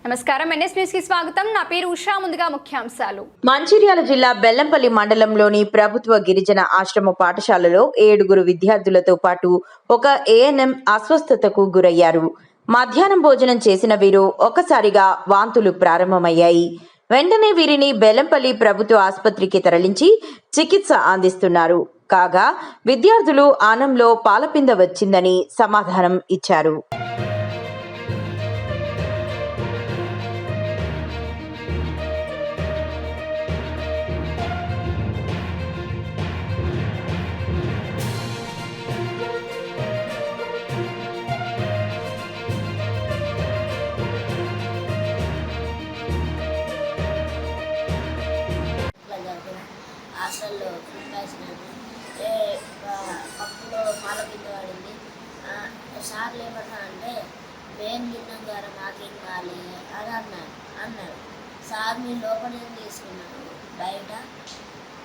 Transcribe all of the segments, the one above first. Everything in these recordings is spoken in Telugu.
నమస్కారం ఎన్ఎస్ న్యూస్ కి స్వాగతం. నా పేరు ఉషా. ముందుగా ముఖ్యాంశాలు. మంచిర్యాల జిల్లా బెల్లంపల్లి మండలంలోని ప్రభుత్వ గిరిజన ఆశ్రమ పాఠశాలలో 7 విద్యార్థులతో పాటు ఒక ఏఎన్ఎం అస్వస్థతకు గురయ్యారు. మధ్యాహ్నం భోజనం చేసిన వీరు ఒక్కసారిగా వాంతులు ప్రారంభమయ్యాయి. వెంటనే వీరిని బెల్లంపల్లి ప్రభుత్వ ఆసుపత్రికి తరలించి చికిత్స అందిస్తున్నారు. కాగా విద్యార్థులు ఆనంలో పాలపింద వచ్చిందని సమాధానం ఇచ్చారు. హాస్టల్లో ఫుడ్ వేసినాను. పప్పులో పాల కింద పడింది. సార్లు ఏమన్నా అంటే మేము తిన్నాం గారు మాకేం కావాలి అని అన్నాడు. సార్ మీరు లోపల ఏం తీసుకున్నాను బయట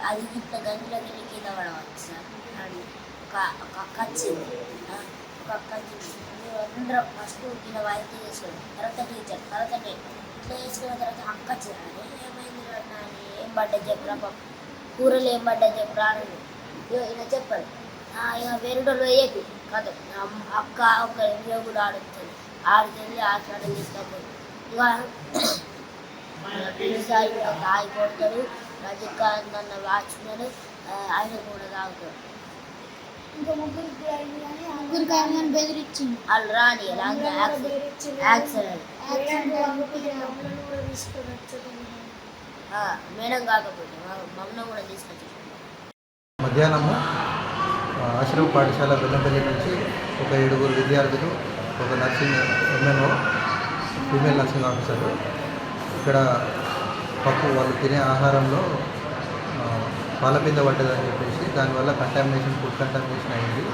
అది ఇంత గంజలోకి వెళ్ళి కింద పడవచ్చు సార్ అని ఒక అక్క వచ్చింది. ఒక అక్క వచ్చింది. అందరం ఫస్ట్ కింద వాయితీ చేసుకున్నాం. తర్వాత టీచర్, తర్వాత నేను ఇట్లా చేసుకున్న తర్వాత అక్క వచ్చింది. ఏమైంది అని ఏం పడ్డా చెప్పరా పప్పు కూరలు ఏం పడ్డా చెప్పరా అని ఇలా చెప్పాడు. ఇక వేరేటోళ్ళు వేయకు కాదు అక్క ఒక ఇంట్లో కూడా ఆడుతుంది. ఆడుకెళ్ళి హాస్పిటల్ తీసుకపోయి ఇక కాయ కొడతాడు. రజకాంత్ అన్న వాచ్మెన్ ఆయన కూడా తాగుతాడు. ఇంకా ముగ్గురికి ఆయన బెదిరించింది. వాళ్ళు రాని యాక్సిడెంట్ మేడం కాకపోతే మమ్మల్ని కూడా తీసుకొచ్చి మధ్యాహ్నము ఆశ్రమ పాఠశాల బెల్లంపల్లి నుంచి ఒక 7 విద్యార్థులు, ఒక nursing MNO female nursing officer ఇక్కడ పప్పు వాళ్ళు తినే ఆహారంలో పాలపింద పడ్డదని చెప్పేసి దానివల్ల కంటామినేషన్, ఫుడ్ కంటామినేషన్ అయింది.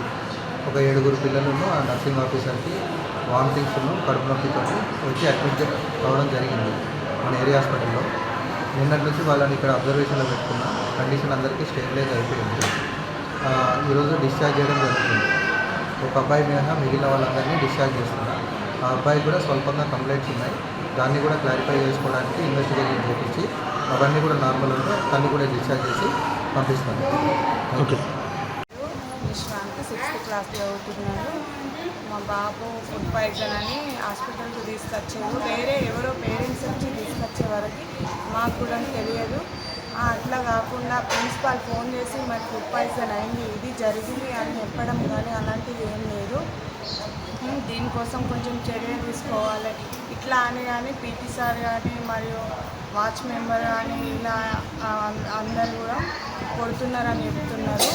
ఒక 7 పిల్లలను ఆ నర్సింగ్ ఆఫీసర్కి వామిటింగ్స్ను కడుపు నొప్పితో వచ్చి అడ్మిట్ అవ్వడం జరిగింది మన ఏరియా హాస్పిటల్లో. నిన్నటి నుంచి వాళ్ళని ఇక్కడ అబ్జర్వేషన్లో పెట్టుకున్న కండిషన్ అందరికీ స్టేబిలైజ్ అయిపోయింది. ఈరోజు డిశ్చార్జ్ చేయడం జరుగుతుంది. ఒక అబ్బాయి మినహా మిగిలిన వాళ్ళందరినీ డిశ్చార్జ్ చేస్తున్నారు. ఆ అబ్బాయి కూడా స్వల్పంగా కంప్లైంట్స్ ఉన్నాయి. దాన్ని కూడా క్లారిఫై చేసుకోవడానికి ఇన్వెస్టిగేషన్ చేపించి అవన్నీ కూడా నార్మల్ ఉంటే దాన్ని కూడా డిశ్చార్జ్ చేసి పంపిస్తాను. ఓకే. విశ్రాంతి 6th క్లాస్ చదువుతున్నాడు. మా బాబు ఫుడ్ పాయిజన్ అని హాస్పిటల్కి తీసుకొచ్చారు. వేరే ఎవరో పేరెంట్స్ వచ్చి తీసుకొచ్చే వరకు మాకు కూడా తెలియదు. అట్లా కాకుండా ప్రిన్సిపాల్ ఫోన్ చేసి మరి ఫుడ్ పాయిజన్ అయింది, ఇది జరిగింది అని చెప్పడం కానీ అలాంటిది ఏం లేదు. దీనికోసం కొంచెం చర్య తీసుకోవాలి. ఇట్లా అని కానీ పీటీ సార్ కానీ మరియు వాచ్ మెంబర్ కానీ ఇలా అందరు కూడా కొడుతున్నారని చెప్తున్నారు.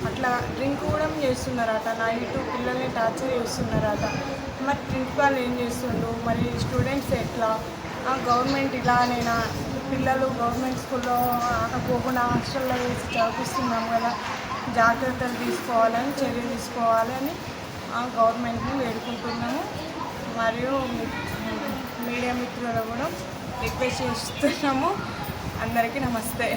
అట్లా డ్రింక్ కూడా చేస్తున్నారట. నైట్ పిల్లల్ని టార్చర్ చేస్తున్నారట. మరి ప్రిన్సిపాల్ ఏం చేస్తుండు, మరి స్టూడెంట్స్ ఎట్లా? గవర్నమెంట్ ఇలానైనా పిల్లలు గవర్నమెంట్ స్కూల్లో పోకుండా హాస్టల్లో వేసి చదివిస్తున్నాం కదా, జాగ్రత్తలు తీసుకోవాలని, చర్య తీసుకోవాలని గవర్నమెంట్ని వేడుకుంటున్నాము. మరియు మీడియా మిత్రులు కూడా రిక్వెస్ట్ చేస్తున్నాము. అందరికీ నమస్తే.